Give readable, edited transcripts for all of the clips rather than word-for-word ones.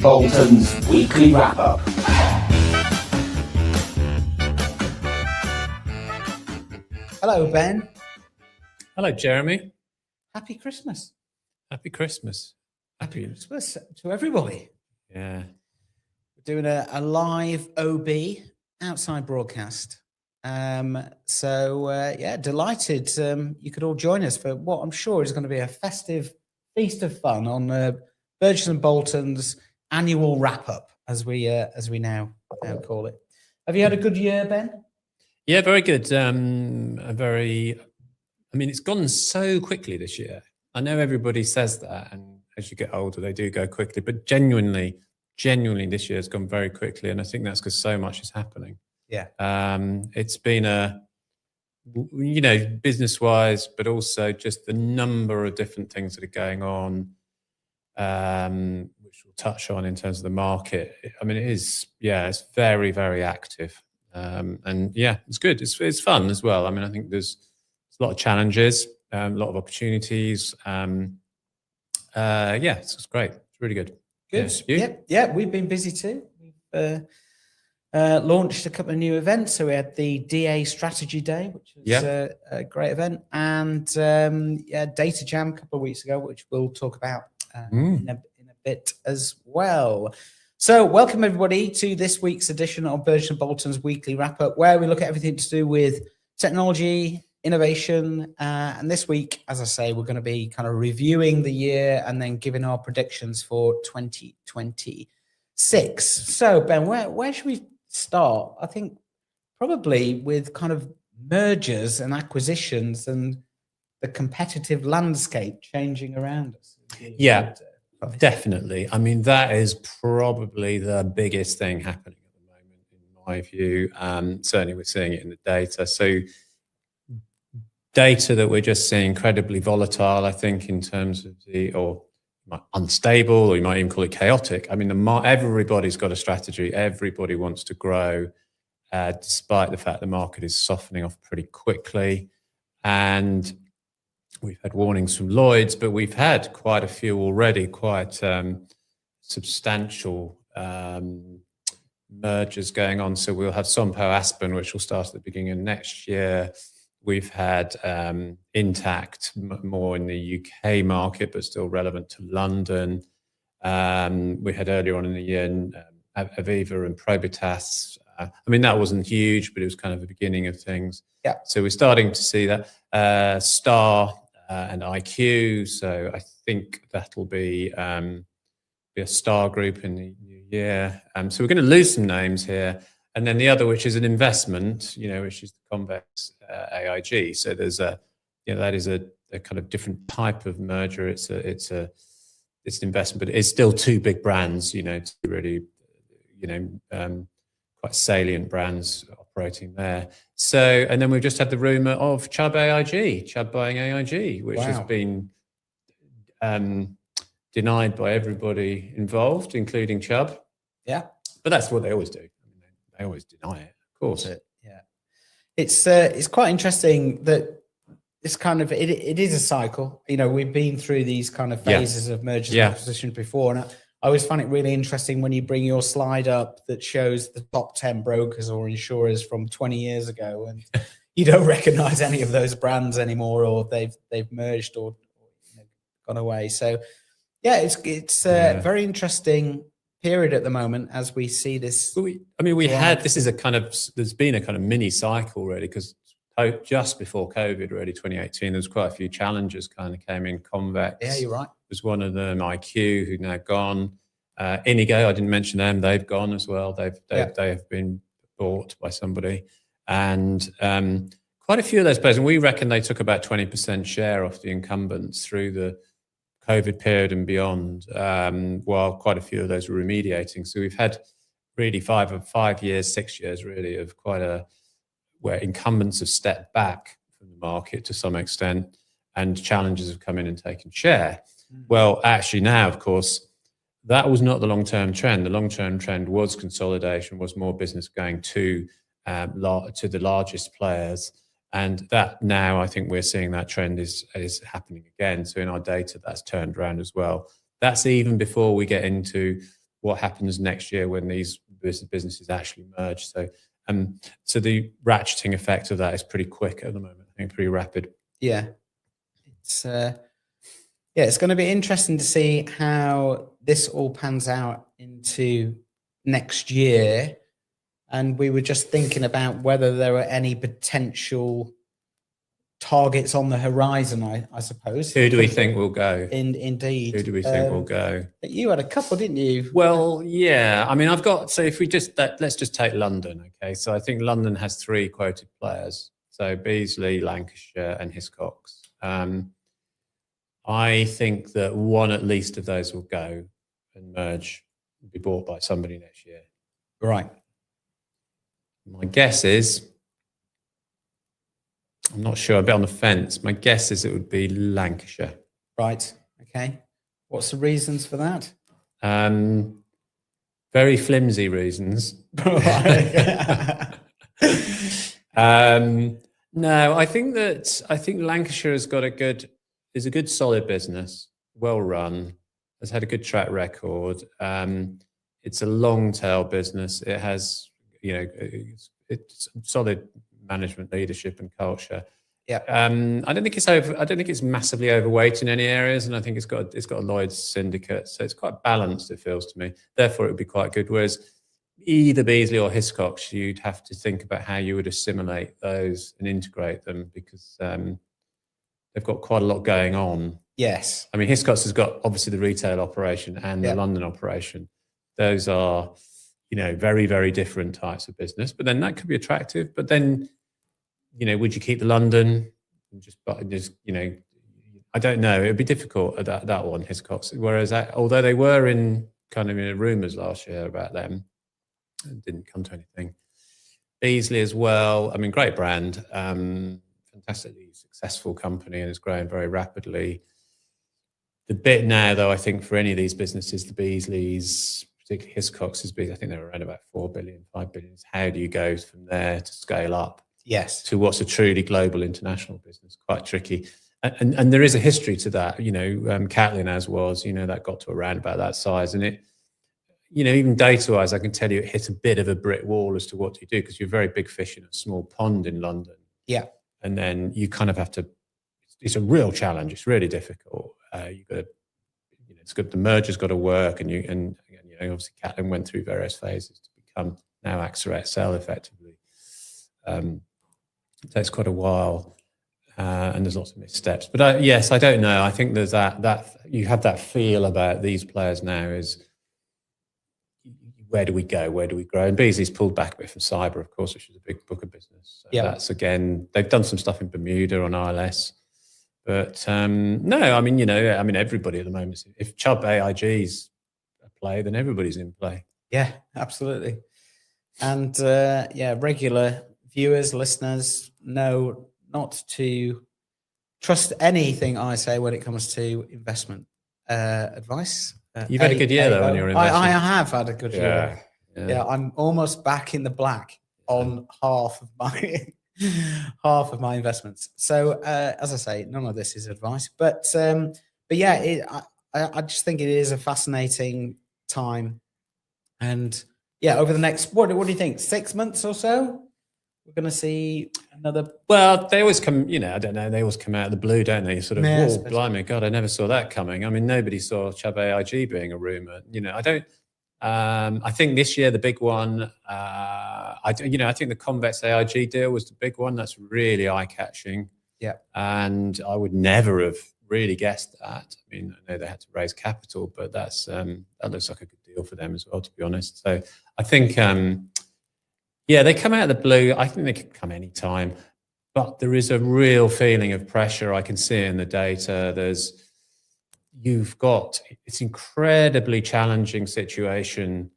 and Bolton's weekly wrap-up. Hello, Ben. Hello, Jeremy. Happy Christmas. Happy Christmas. Happy Christmas to everybody. Yeah. We're doing a live OB outside broadcast. Delighted you could all join us for what I'm sure is going to be a festive feast of fun on Burgess and Bolton's annual wrap-up, as we now call it. Have you had a good year, Ben? Yeah, very good. It's gone so quickly this year. I know everybody says that, and as you get older, they do go quickly. But genuinely, this year has gone very quickly, and I think that's because so much is happening. Yeah. It's been business-wise, but also just the number of different things that are going on, which we'll touch on in terms of the market. I mean, it's very, very active. It's good. It's fun as well. I mean, I think there's a lot of challenges, a lot of opportunities. It's great. It's really good. Good. Yeah, yeah, we've been busy too. We've launched a couple of new events. So we had the DA Strategy Day, which was a great event, and Data Jam a couple of weeks ago, which we'll talk about in a bit as well. So welcome everybody to this week's edition of Burgess & Bolton's weekly wrap-up, where we look at everything to do with technology, innovation, and this week, as I say, we're going to be kind of reviewing the year and then giving our predictions for 2026. So Ben, where should we start? I think probably with kind of mergers and acquisitions and the competitive landscape changing around us. Yeah. Definitely. I mean, that is probably the biggest thing happening at the moment, in my view. Certainly we're seeing it in the data. So data that we're just seeing incredibly volatile, I think, in terms of unstable, or you might even call it chaotic. I mean, everybody's got a strategy. Everybody wants to grow, despite the fact the market is softening off pretty quickly. And we've had warnings from Lloyd's, but we've had quite a few already, quite substantial mergers going on. So we'll have Sompo Aspen, which will start at the beginning of next year. We've had Intact, more in the UK market, but still relevant to London. We had earlier on in the year Aviva and Probitas. That wasn't huge, but it was kind of the beginning of things. Yeah. So we're starting to see that. Star and IQ. So I think that'll be a Star group in the new year. So we're going to lose some names here. And then the other, which is an investment, which is the Convex AIG. So there's that is a kind of different type of merger. It's an investment, but it's still two big brands, to really, quite salient brands operating there. So, and then we've just had the rumor of Chubb buying AIG, which has been denied by everybody involved, including Chubb. Yeah. But that's what they always do. They always deny it, of course. Yeah. It's quite interesting that it's kind of, it is a cycle. We've been through these kind of phases of mergers and acquisitions before. And I always find it really interesting when you bring your slide up that shows the top 10 brokers or insurers from 20 years ago, and you don't recognize any of those brands anymore, or they've merged or gone away. So it's a very interesting period at the moment as we see this. There's been a kind of mini cycle really, because just before COVID, really 2018, there was quite a few challenges kind of came in. Convex, yeah, you're right, was one of them. IQ, who've now gone. Inigo, I didn't mention them. They've gone as well. They have been bought by somebody, and quite a few of those players. And we reckon they took about 20% share off the incumbents through the COVID period and beyond, while quite a few of those were remediating. So we've had really 6 years really of where incumbents have stepped back from the market to some extent, and challenges have come in and taken share. Well, actually now, of course, that was not the long-term trend. The long-term trend was consolidation, was more business going to the largest players. And that now, I think we're seeing that trend is happening again. So in our data, that's turned around as well. That's even before we get into what happens next year when these businesses actually merge. So the ratcheting effect of that is pretty quick at the moment. I think pretty rapid. Yeah, it's going to be interesting to see how this all pans out into next year. And we were just thinking about whether there were any potential targets on the horizon, I suppose. Who do we think will go? Indeed. Who do we think will go? You had a couple, didn't you? Well, yeah. I mean, so if we let's just take London, okay? So I think London has 3 quoted players. So Beazley, Lancashire and Hiscox. I think that one at least of those will go and merge, be bought by somebody next year. Right. My guess is, I'm not sure, a bit on the fence. My guess is it would be Lancashire. Right. Okay. What's the reasons for that? Very flimsy reasons. No, I think Lancashire has got is a good solid business, well run, has had a good track record. It's a long tail business. It has, it's solid management, leadership, and culture. Yeah. I don't think it's massively overweight in any areas, and I think it's got a Lloyd's syndicate, so it's quite balanced. It feels to me. Therefore, it would be quite good. Whereas either Beazley or Hiscox, you'd have to think about how you would assimilate those and integrate them, because they've got quite a lot going on. Yes. I mean, Hiscox has got obviously the retail operation and the London operation. Those are, very, very different types of business. But then that could be attractive. But then, would you keep the London? I don't know. It would be difficult at that one, Hiscox. Whereas although they were in rumours last year about them, it didn't come to anything. Beazley as well. I mean, great brand. Fantastically successful company and is growing very rapidly. The bit now, though, I think for any of these businesses, the Beazleys, particularly Hiscox, I think they're around about 4 billion, 5 billion. How do you go from there to scale up? Yes. To what's a truly global international business? Quite tricky. And there is a history to that. Catlin as was, that got to around about that size. And it, even data-wise, I can tell you it hit a bit of a brick wall as to what to do, because you're a very big fish in a small pond in London. Yeah. And then you kind of have to, it's a real challenge. It's really difficult. You've got to, it's good. The merger's got to work, and obviously Catlin went through various phases to become now AXA XL effectively. It takes quite a while, and there's lots of missteps. But yes, I don't know. I think there's that you have that feel about these players now is, where do we go? Where do we grow? And Beazley's pulled back a bit from cyber, of course, which is a big book of business. So that's, again, they've done some stuff in Bermuda on ILS. But no, I mean, everybody at the moment, if Chubb AIG's a play, then everybody's in play. Yeah, absolutely. And regular viewers, listeners know not to trust anything I say when it comes to investment advice. You've had a good year, though, on your investment. I have had a good year. Yeah, I'm almost back in the black on half of my investments. So, as I say, none of this is advice, but yeah, I just think it is a fascinating time, and over the next what do you think, 6 months or so, we're going to see another. Well, they always come, I don't know. They always come out of the blue, don't they? Sort of, yes, blimey, God, I never saw that coming. I mean, nobody saw Chubb AIG being a rumor. I don't. I think this year the big one. I think the Convex AIG deal was the big one. That's really eye-catching. Yeah, and I would never have really guessed that. I mean, I know they had to raise capital, but that looks like a good deal for them as well, to be honest. So I think. They come out of the blue. I think they can come any time, but there is a real feeling of pressure. I can see it in the data. It's incredibly challenging situation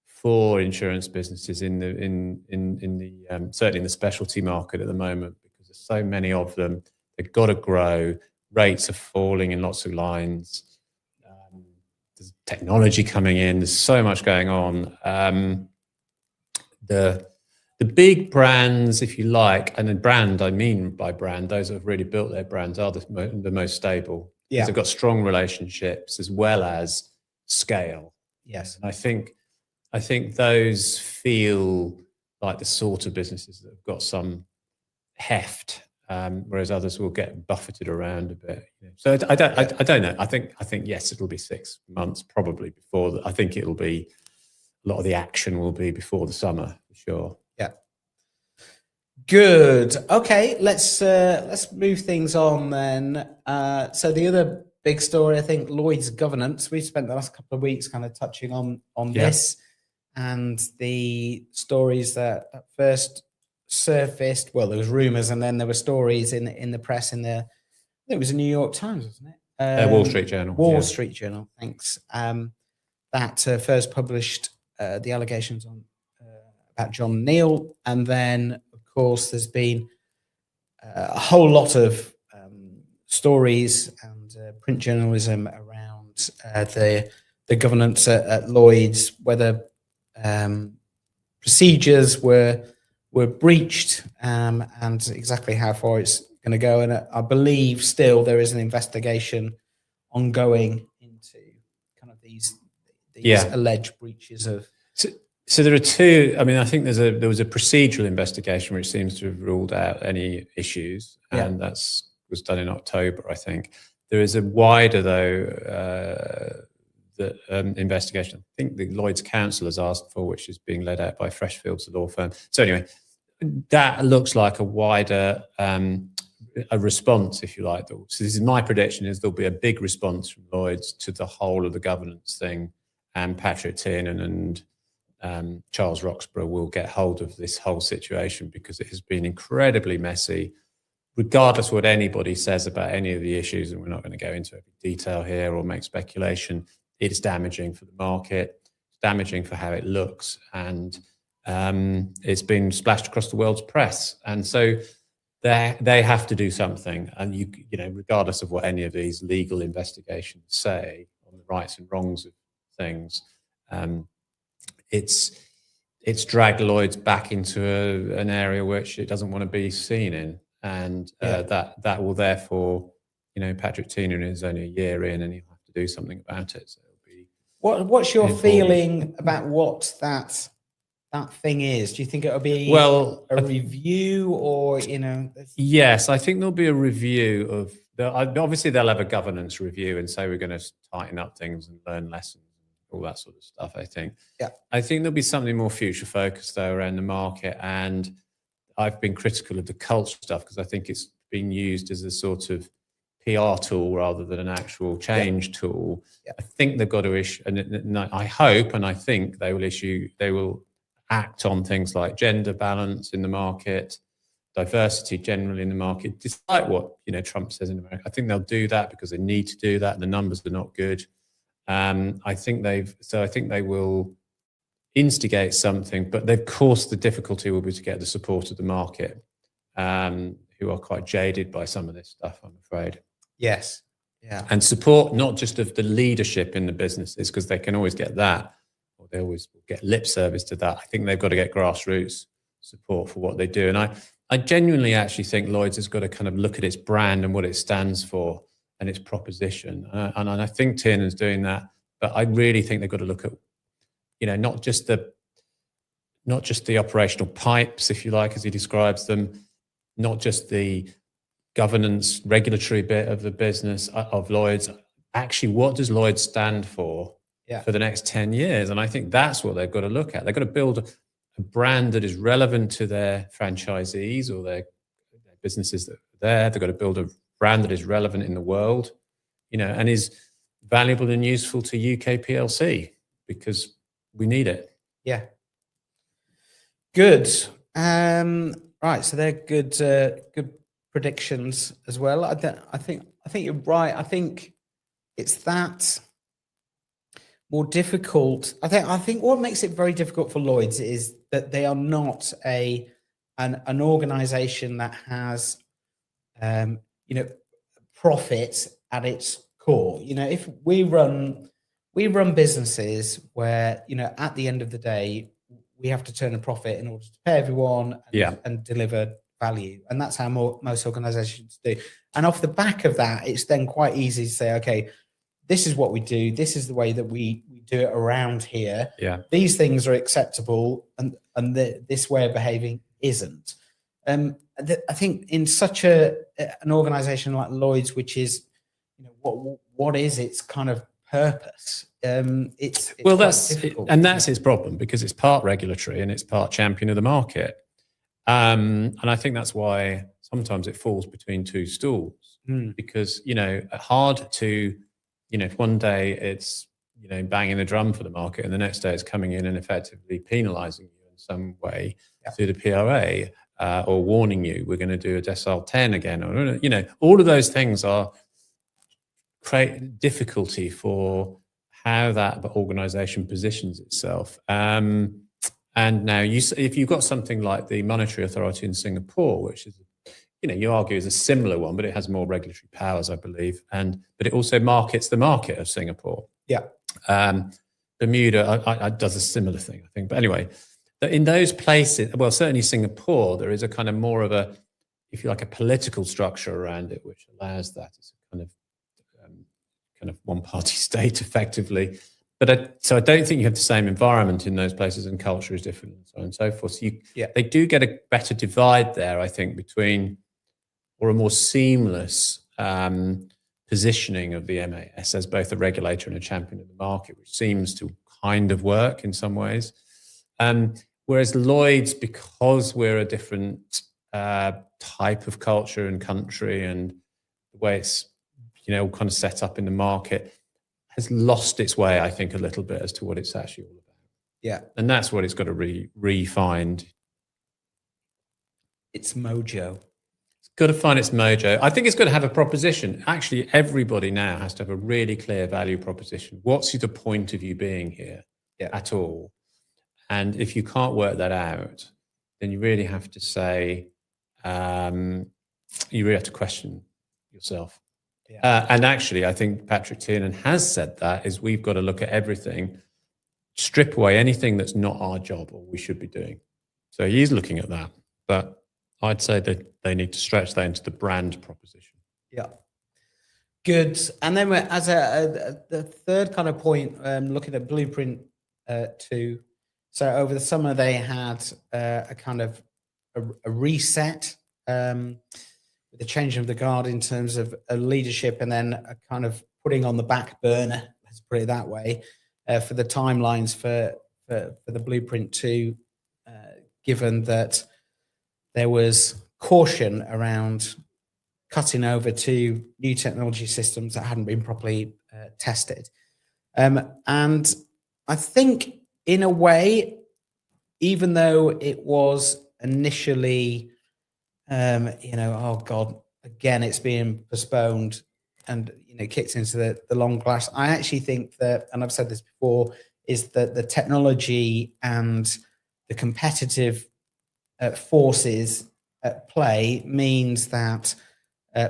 for insurance businesses in the certainly in the specialty market at the moment, because there's so many of them. They've got to grow. Rates are falling in lots of lines. There's technology coming in. There's so much going on. The big brands, if you like, and then brand, I mean by brand, those that have really built their brands are the most stable. Yeah. They've got strong relationships as well as scale. Yes. And I think those feel like the sort of businesses that have got some heft, whereas others will get buffeted around a bit. So I don't know. I think yes, it'll be 6 months probably before. I think it'll be a lot of the action will be before the summer for sure. Yeah. Good. Okay, let's move things on then. So the other big story, I think, Lloyd's governance. We've spent the last couple of weeks kind of touching on this and the stories that first surfaced. Well, there was rumors, and then there were stories in the press. I think it was the New York Times, wasn't it? Wall Street Journal. Wall Street Journal. Thanks. That first published the allegations on about John Neal, and then of course there's been a whole lot of stories and print journalism around the governance at Lloyd's, whether procedures were breached, and exactly how far it's going to go. And I believe still there is an investigation ongoing into kind of these alleged breaches of. So there are two. I mean, I think there was a procedural investigation which seems to have ruled out any issues, and was done in October, I think. There is a wider though investigation. I think the Lloyd's Council has asked for, which is being led out by Freshfields, the law firm. So anyway, that looks like a wider a response, if you like. So this is my prediction: is there'll be a big response from Lloyd's to the whole of the governance thing, and Patrick Tiernan and Charles Roxburgh will get hold of this whole situation because it has been incredibly messy. Regardless what anybody says about any of the issues, and we're not going to go into every detail here or make speculation, it's damaging for the market, it's damaging for how it looks, and it's been splashed across the world's press. And so they have to do something. And you know, regardless of what any of these legal investigations say on the rights and wrongs of things, it's dragged Lloyd's back into an area which it doesn't want to be seen in. And that will therefore, you know, Patrick Tiernan is only a year in and he'll have to do something about it. So it'll be what's your feeling about what that thing is? Do you think it'll be a review, or Yes, I think there'll be a review of obviously they'll have a governance review and say we're going to tighten up things and learn lessons, all that sort of stuff. I think there'll be something more future focused though around the market. And I've been critical of the culture stuff because I think it's been used as a sort of PR tool rather than an actual change tool. I think they've got to issue, and I hope and I think they will act on things like gender balance in the market, diversity generally in the market, despite what Trump says in America. I think they'll do that because they need to do that. The numbers are not good. I think they will instigate something, but of course the difficulty will be to get the support of the market, who are quite jaded by some of this stuff, I'm afraid. Yes. Yeah. And support not just of the leadership in the businesses, because they can always get that, or they always get lip service to that. I think they've got to get grassroots support for what they do. And I genuinely actually think Lloyd's has got to kind of look at its brand and what it stands for and its proposition. And I think Tiernan's doing that, but I really think they've got to look at, not just the operational pipes, if you like, as he describes them, not just the governance, regulatory bit of the business of Lloyd's. Actually, what does Lloyd's stand for the next 10 years? And I think that's what they've got to look at. They've got to build a brand that is relevant to their franchisees or their businesses that are there. They've got to build a brand that is relevant in the world, and is valuable and useful to UK PLC, because we need it. Yeah. Good. Right. So they're good predictions as well. I think you're right. I think it's that more difficult. I think what makes it very difficult for Lloyd's is that they are not an organization that has profit at its core. If we run businesses where at the end of the day we have to turn a profit in order to pay everyone and deliver value, and that's how most organizations do. And off the back of that, it's then quite easy to say, okay, this is what we do. This is the way that we do it around here. Yeah. These things are acceptable, and this way of behaving isn't. I think in such an organization like Lloyd's, which is, what is its kind of purpose? It's well, that's difficult. That's its problem, because it's part regulatory and it's part champion of the market. And I think that's why sometimes it falls between two stools, because, hard to, if one day it's, banging the drum for the market and the next day it's coming in and effectively penalizing you in some way through the PRA, or warning you, we're going to do a decile 10 again, or, all of those things create difficulty for how that organization positions itself. And now if you've got something like the Monetary Authority in Singapore, which is, you argue is a similar one, but it has more regulatory powers, I believe. But it also markets the market of Singapore. Yeah. Bermuda does a similar thing, I think. But anyway, in those places, well, certainly Singapore, there is a kind of more of a, if you like, a political structure around it, which allows that. It's a kind of one-party state, effectively. But so I don't think you have the same environment in those places, and culture is different, and so on and so forth. So they do get a better divide there, I think, between, or a more seamless positioning of the MAS as both a regulator and a champion of the market, which seems to kind of work in some ways. Whereas Lloyd's, because we're a different type of culture and country, and the way it's, all kind of set up in the market, has lost its way, I think, a little bit as to what it's actually all about. Yeah. And that's what it's got to re-find. Its mojo. It's got to find its mojo. I think it's got to have a proposition. Actually, everybody now has to have a really clear value proposition. What's the point of you being here at all? And if you can't work that out, then you really have to say, you really have to question yourself. Yeah. And actually, I think Patrick Tiernan has said that, is we've got to look at everything, strip away anything that's not our job or we should be doing. So he's looking at that. But I'd say that they need to stretch that into the brand proposition. Yeah. Good. And then as the third kind of point, looking at Blueprint 2. So over the summer, they had a kind of a reset, the change of the guard in terms of leadership, and then a kind of putting on the back burner, let's put it that way, for the timelines for the Blueprint 2, given that there was caution around cutting over to new technology systems that hadn't been properly tested. And I think, in a way, even though it was initially, oh God, again, it's being postponed and, kicked into the long grass. I actually think that, and I've said this before, is that the technology and the competitive forces at play means that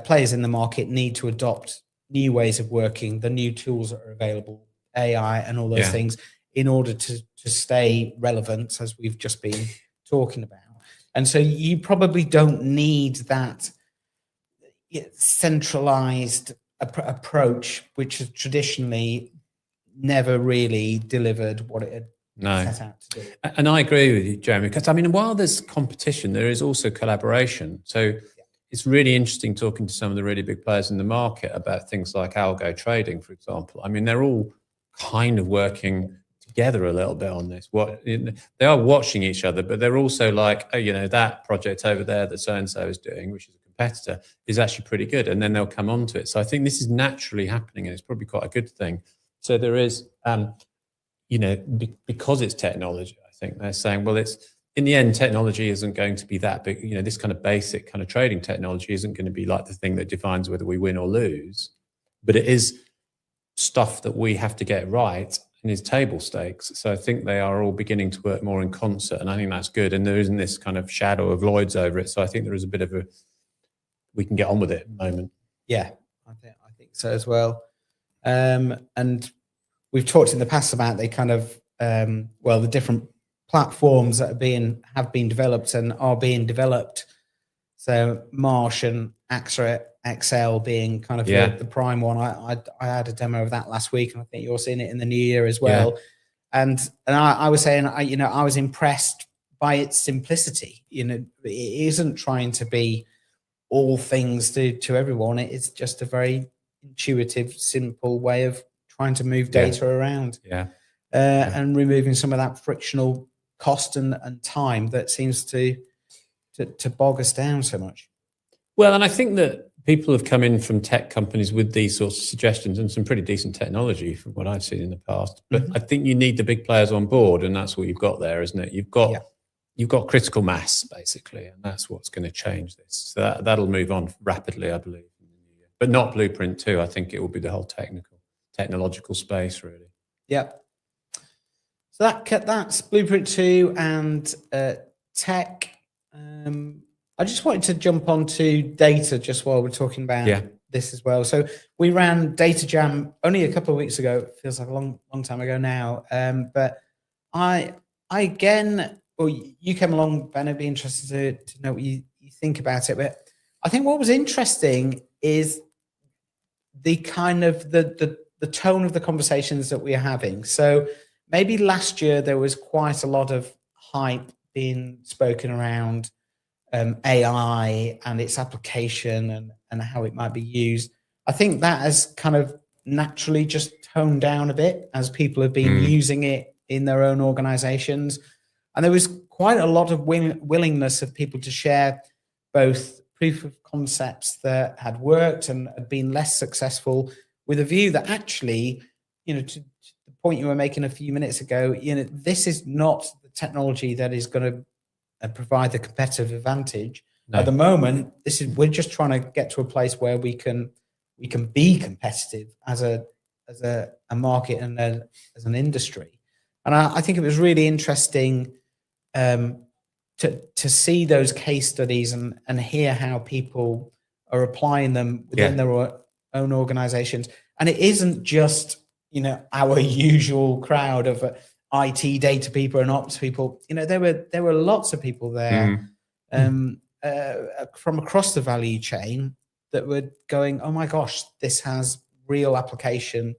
players in the market need to adopt new ways of working, the new tools that are available, AI and all those things, in order to stay relevant, as we've just been talking about. And so you probably don't need that centralized approach, which has traditionally never really delivered what it had set out to do. And I agree with you, Jeremy, because while there's competition, there is also collaboration. So it's really interesting talking to some of the really big players in the market about things like algo trading, for example. They're all kind of working together a little bit on this. They are watching each other, but they're also like, that project over there that so-and-so is doing, which is a competitor, is actually pretty good. And then they'll come onto it. So I think this is naturally happening, and it's probably quite a good thing. So there is, because it's technology, I think they're saying, well, it's, in the end, technology isn't going to be that big. This kind of basic kind of trading technology isn't going to be like the thing that defines whether we win or lose, but it is stuff that we have to get right, and is table stakes. So I think they are all beginning to work more in concert, and I think that's good. And there isn't this kind of shadow of Lloyd's over it. So I think there is a bit of we can get on with it moment. Yeah, I think so as well. And we've talked in the past about the kind of the different platforms that have been developed and are being developed So Marsh and AXA XL being kind of the prime one. I had a demo of that last week, and I think you're seeing it in the new year as well. And I was saying, I was impressed by its simplicity. It isn't trying to be all things to everyone. It's just a very intuitive, simple way of trying to move data around. And removing some of that frictional cost and time that seems to bog us down so much. Well, and I think that people have come in from tech companies with these sorts of suggestions and some pretty decent technology from what I've seen in the past. But I think you need the big players on board, and that's what you've got there, isn't it? You've got critical mass, basically, and that's what's going to change this. So that'll move on rapidly, I believe. But not Blueprint 2. I think it will be the whole technological space, really. Yep. So that's Blueprint 2 and tech. I just wanted to jump onto data just while we're talking about this as well. So we ran Data Jam only a couple of weeks ago. It feels like a long time ago now. But I again, well, you came along, Ben. I'd be interested to know what you think about it. But I think what was interesting is the kind of the tone of the conversations that we're having. So maybe last year there was quite a lot of hype being spoken around AI and its application and how it might be used. I think that has kind of naturally just toned down a bit as people have been using it in their own organizations. And there was quite a lot of willingness of people to share both proof of concepts that had worked and had been less successful, with a view that actually, to the point you were making a few minutes ago, this is not the technology that is going to provide the competitive advantage. At the moment, we're just trying to get to a place where we can be competitive as a market and as an industry. And I think it was really interesting to see those case studies and hear how people are applying them within their own organizations. And it isn't just our usual crowd of IT data people and ops people. There were lots of people there from across the value chain that were going, oh my gosh, this has real application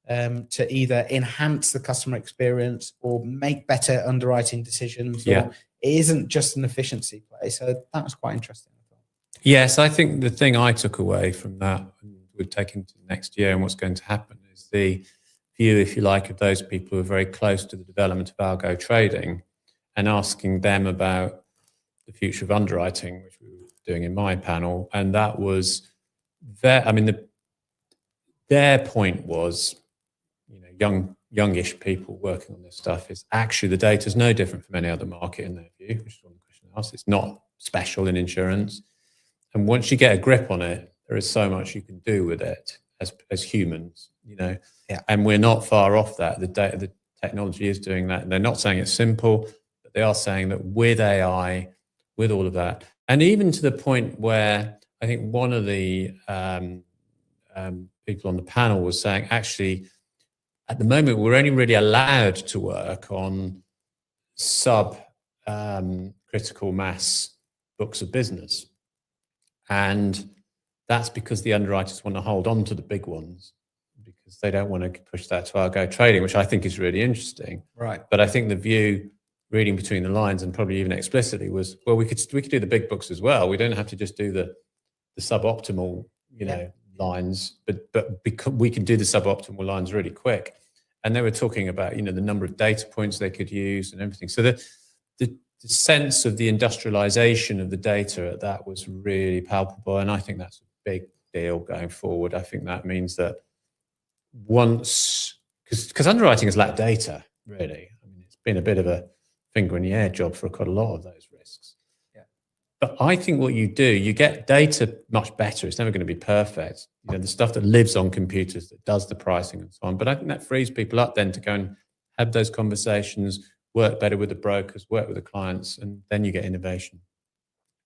to either enhance the customer experience or make better underwriting decisions. Or it isn't just an efficiency play. So that was quite interesting. Yes, I think the thing I took away from that, and we're taking to next year and what's going to happen, is the view, if you like, of those people who are very close to the development of algo trading and asking them about the future of underwriting, which we were doing in my panel. And that was their point was, youngish people working on this stuff is actually the data is no different from any other market in their view, which is one of the questions I asked. It's not special in insurance. And once you get a grip on it, there is so much you can do with it as humans, and we're not far off that. The technology is doing that. And they're not saying it's simple, but they are saying that with AI, with all of that, and even to the point where I think one of the people on the panel was saying, actually, at the moment, we're only really allowed to work on critical mass books of business. And that's because the underwriters want to hold on to the big ones because they don't want to push that to algo trading, which I think is really interesting. Right. But I think the view, reading between the lines and probably even explicitly, was, well, we could do the big books as well. We don't have to just do the suboptimal, lines, but because we can do the suboptimal lines really quick. And they were talking about, the number of data points they could use and everything. So the sense of the industrialization of the data, that was really palpable. And I think that's a big deal going forward. I think that means that because underwriting has lacked data, really. I mean, it's been a bit of a finger in the air job for quite a lot of those risks. Yeah. But I think what you do, you get data much better. It's never going to be perfect. The stuff that lives on computers, that does the pricing and so on. But I think that frees people up then to go and have those conversations, work better with the brokers, work with the clients, and then you get innovation.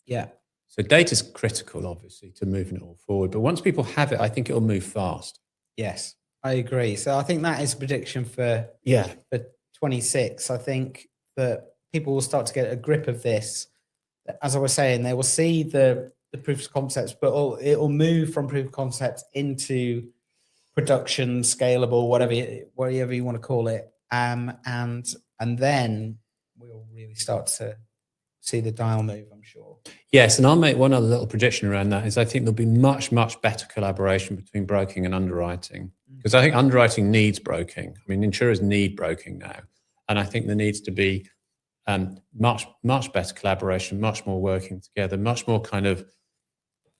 Yeah. So data's critical, obviously, to moving it all forward. But once people have it, I think it'll move fast. Yes, I agree. So I think that is a prediction for 26. I think that people will start to get a grip of this, as I was saying, they will see the proof of concepts, but it'll move from proof of concepts into production, scalable, whatever you want to call it, and then we'll really start to see the dial move, I'm sure. Yes, and I'll make one other little prediction around that, is I think there'll be much, much better collaboration between broking and underwriting, because I think underwriting needs broking. I mean, insurers need broking now, and I think there needs to be much, much better collaboration, much more working together, much more kind of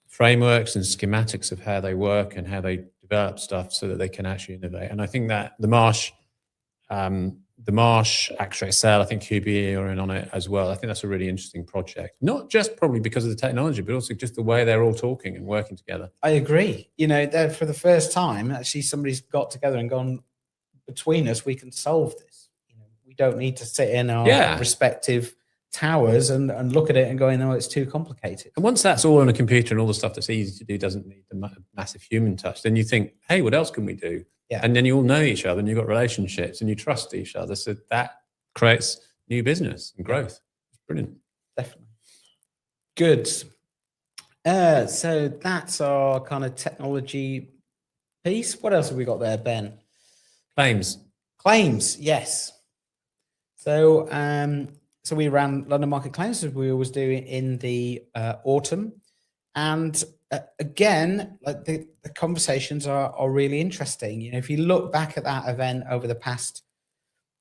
frameworks and schematics of how they work and how they develop stuff so that they can actually innovate. And I think that the Marsh Actuary Sale, I think QBE are in on it as well. I think that's a really interesting project, not just probably because of the technology, but also just the way they're all talking and working together. I agree. You know, for the first time, actually somebody's got together and gone, between us, we can solve this. You know, we don't need to sit in our respective towers and look at it and going, no, it's too complicated. And once that's all on a computer and all the stuff that's easy to do doesn't need the massive human touch, then you think, hey, what else can we do? Yeah. And then you all know each other and you've got relationships and you trust each other. So that creates new business and growth. It's brilliant. Definitely. Good. So that's our kind of technology piece. What else have we got there, Ben? Claims, yes. So so we ran London Market Claims, as we always do in the autumn. And again, like the conversations are really interesting. You know, if you look back at that event over the past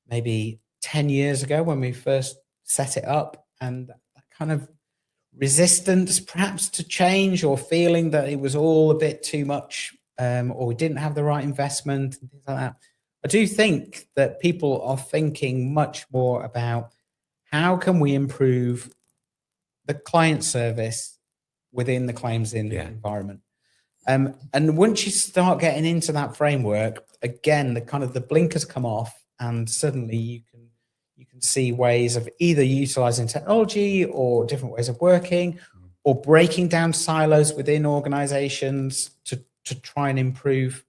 maybe 10 years ago when we first set it up, and that kind of resistance perhaps to change, or feeling that it was all a bit too much, or we didn't have the right investment and things like that. I do think that people are thinking much more about how can we improve the client service within the claims environment. And once you start getting into that framework, again, the blinkers come off, and suddenly you can see ways of either utilizing technology or different ways of working, or breaking down silos within organizations to try and improve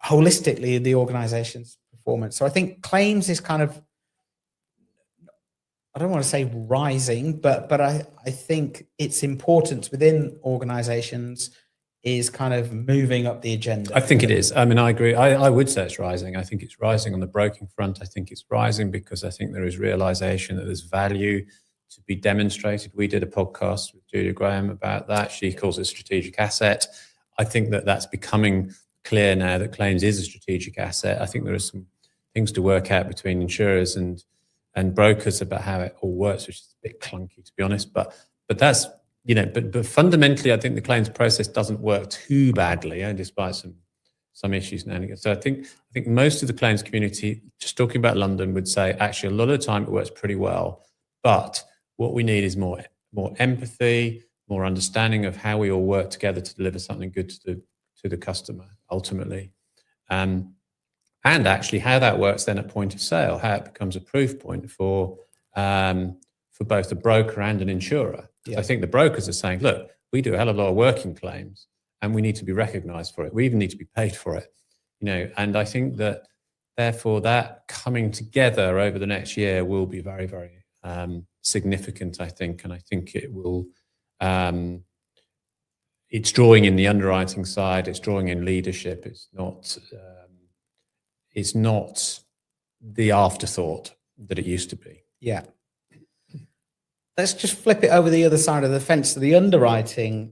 holistically the organization's performance. So I think claims is kind of, I don't want to say rising, but I think its importance within organizations is kind of moving up the agenda. I think it is. I mean, I agree. I would say it's rising. I think it's rising on the broking front. I think it's rising because I think there is realization that there's value to be demonstrated. We did a podcast with Julia Graham about that. She calls it strategic asset. I think that that's becoming clear now that claims is a strategic asset. I think there are some things to work out between insurers and brokers about how it all works, which is a bit clunky, to be honest. But that's, you know, but fundamentally, I think the claims process doesn't work too badly, despite some issues now and again. So I think most of the claims community, just talking about London, would say actually a lot of the time it works pretty well. But what we need is more empathy, more understanding of how we all work together to deliver something good to the customer ultimately. And actually how that works then at point of sale, how it becomes a proof point for both the broker and an insurer. Yeah. I think the brokers are saying, look, we do a hell of a lot of work in claims and we need to be recognized for it. We even need to be paid for it, you know. And I think that therefore that coming together over the next year will be very, very significant, I think. And I think it will, it's drawing in the underwriting side, it's drawing in leadership. It's not the afterthought that it used to be. Yeah. Let's just flip it over the other side of the fence to the underwriting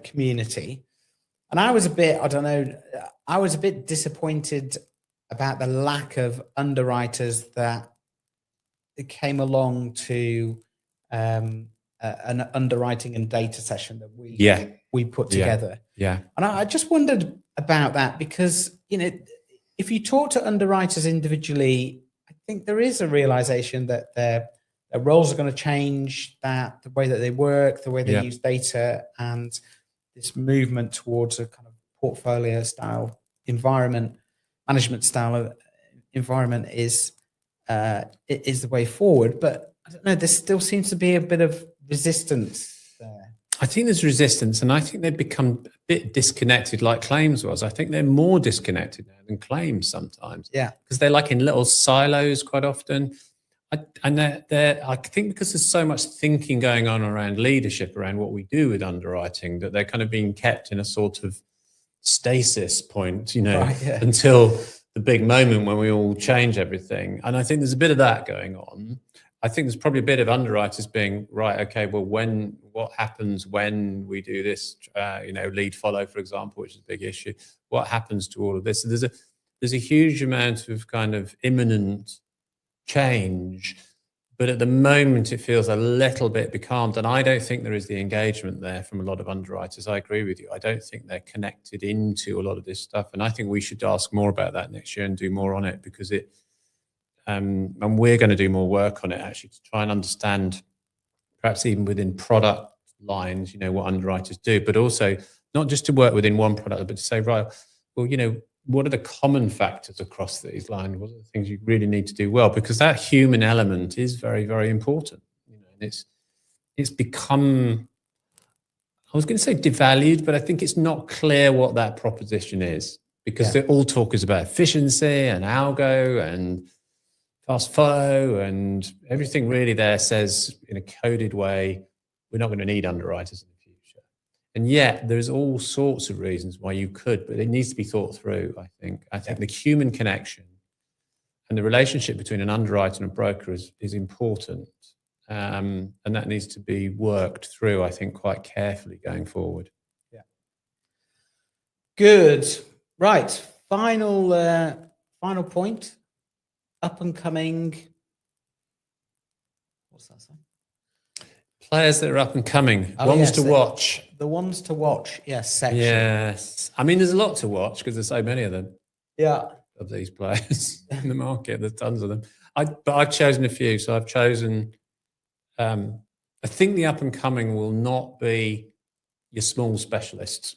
community. And I was a bit disappointed about the lack of underwriters that came along to an underwriting and data session that we put together. Yeah. And I just wondered about that because, you know, if you talk to underwriters individually, I think there is a realization that their roles are going to change, that the way that they work, the way they use data, and this movement towards a kind of portfolio style environment, management style environment is the way forward. But I don't know, there still seems to be a bit of resistance there. I think there's resistance, and I think they've become a bit disconnected like claims was. I think they're more disconnected now than claims sometimes. Yeah. Because they're like in little silos quite often. I think because there's so much thinking going on around leadership, around what we do with underwriting, that they're kind of being kept in a sort of stasis point, until the big moment when we all change everything. And I think there's a bit of that going on. I think there's probably a bit of underwriters being right. Okay, well, what happens when we do this? Lead follow, for example, which is a big issue. What happens to all of this? So there's a huge amount of kind of imminent change, but at the moment it feels a little bit becalmed, and I don't think there is the engagement there from a lot of underwriters. I agree with you. I don't think they're connected into a lot of this stuff, and I think we should ask more about that next year and do more on it, because and we're going to do more work on it actually to try and understand, perhaps even within product lines, what underwriters do, but also not just to work within one product, but to say, right, well, what are the common factors across these lines? What are the things you really need to do well? Because that human element is very, very important. And it's become, I was going to say devalued, but I think it's not clear what that proposition is, because all talk is about efficiency and algo and fast follow, and everything really there says in a coded way, we're not going to need underwriters in the future. And yet there's all sorts of reasons why you could, but it needs to be thought through, I think. I think the human connection and the relationship between an underwriter and a broker is important. And that needs to be worked through, I think, quite carefully going forward. Yeah. Good. Right. Final point. Up and coming. What's that saying? Players that are up and coming. Ones to watch. The ones to watch. Yes. Section. Yes. I mean, there's a lot to watch because there's so many of them. Yeah. Of these players in the market. There's tons of them. But I've chosen a few. So I've chosen. I think the up and coming will not be your small specialists.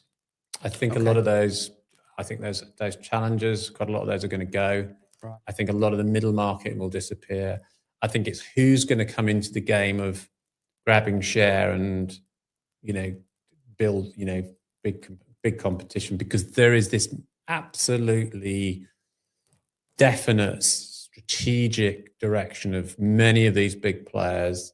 I think a lot of those. I think those challengers. Quite a lot of those are going to go. Right. I think a lot of the middle market will disappear. I think it's who's going to come into the game of grabbing share and, build, big competition, because there is this absolutely definite strategic direction of many of these big players.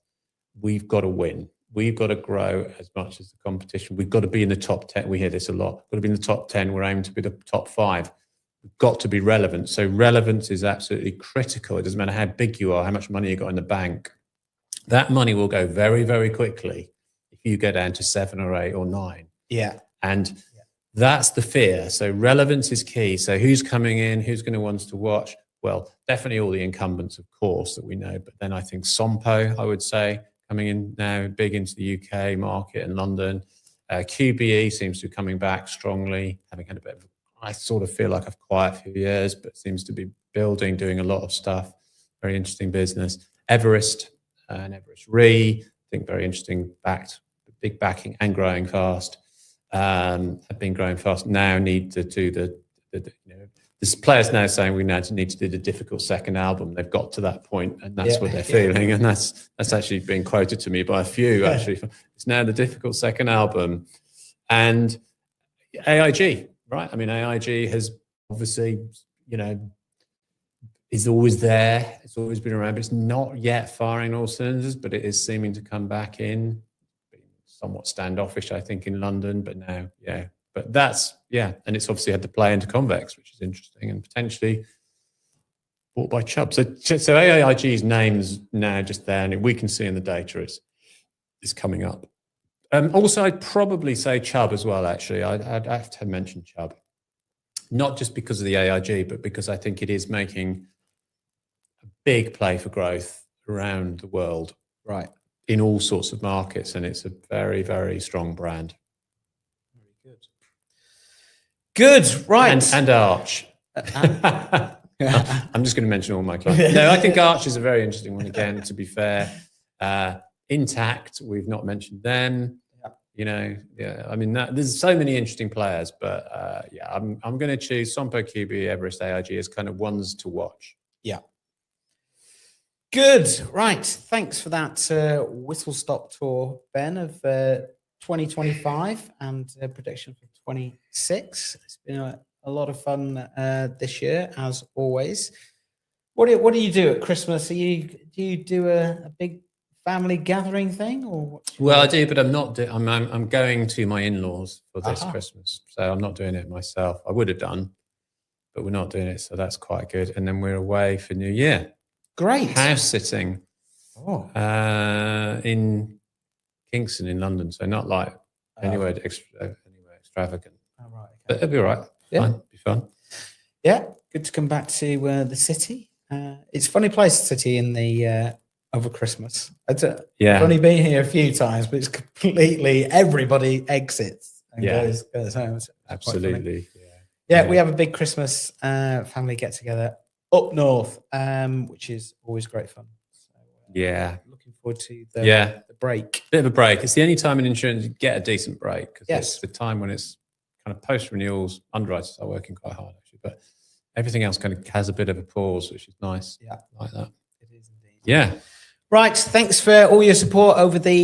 We've got to win. We've got to grow as much as the competition. We've got to be in the top 10. We hear this a lot. We've got to be in the top 10. We're aiming to be the top 5. We've got to be relevant. So relevance is absolutely critical. It doesn't matter how big you are, how much money you got in the bank. That money will go very, very quickly if you go down to 7 or 8 or 9. Yeah. And that's the fear. So relevance is key. So who's coming in? Who's going to want to watch? Well, definitely all the incumbents, of course, that we know. But then I think Sompo, I would say, coming in now big into the UK market and London. QBE seems to be coming back strongly, having had a bit of, I sort of feel like a quiet few years, but seems to be building, doing a lot of stuff. Very interesting business. Everest and Everest Re, I think very interesting, big backing and growing fast. Have been growing fast. Now need to do this players now saying we now need to do the difficult second album. They've got to that point, and that's what they're feeling. And that's actually been quoted to me by a few. Actually, it's now the difficult second album, and AIG. Right. I mean, AIG has obviously, is always there. It's always been around, but it's not yet firing all cylinders, but it is seeming to come back in. Being somewhat standoffish, I think, in London, but now, But that's, and it's obviously had to play into Convex, which is interesting, and potentially bought by Chubb. So AIG's name's now just there, and we can see in the data it's coming up. Also, I'd probably say Chubb as well, actually. I'd have to mention Chubb. Not just because of the AIG, but because I think it is making a big play for growth around the world. Right. In all sorts of markets, and it's a very, very strong brand. Very good. Right. And Arch. I'm just going to mention all my clients. No, I think Arch is a very interesting one again, to be fair. Intact, we've not mentioned them. I mean, there's so many interesting players, but I'm going to choose Sompo, QB, Everest, AIG as kind of ones to watch. Yeah. Good. Right. Thanks for that whistle stop tour, Ben, of 2025 and prediction for 26. It's been a lot of fun this year, as always. What do you do at Christmas? Do you do a big family gathering thing, or what's Well, I do, but I'm not. I'm going to my in-laws for this Aha. Christmas, so I'm not doing it myself. I would have done, but we're not doing it, so that's quite good. And then we're away for New Year. great? House sitting Oh, in Kingston in London, so not like anywhere extravagant. all right. But it'll be all right. Yeah. Fine. Be fun. Yeah, good to come back to the city. It's a funny place, the city, in the over Christmas. I've only been here a few times, but it's completely everybody exits and goes home. It's Absolutely. Yeah, we have a big Christmas family get together up north, which is always great fun. So, looking forward to the break. Bit of a break. It's the only time in insurance you get a decent break, because Yes. it's the time when it's kind of post renewals. Underwriters are working quite hard actually, but everything else kind of has a bit of a pause, which is nice. Yeah, like that. it is indeed. Yeah. Right. Thanks for all your support over the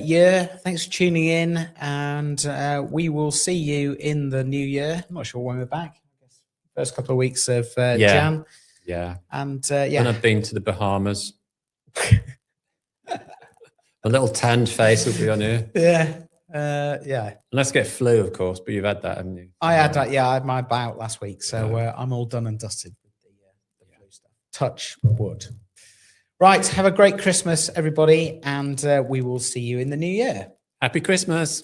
year. Thanks for tuning in, and we will see you in the new year. I'm not sure when we're back. I guess first couple of weeks of Jan. Yeah. And And I've been to the Bahamas. A little tanned face will be on here. Yeah. Unless get flu, of course, but you've had that, haven't you? I had that. Yeah, I had my bout last week, so I'm all done and dusted with the flu stuff. Touch wood. Right. Have a great Christmas, everybody, and we will see you in the new year. Happy Christmas.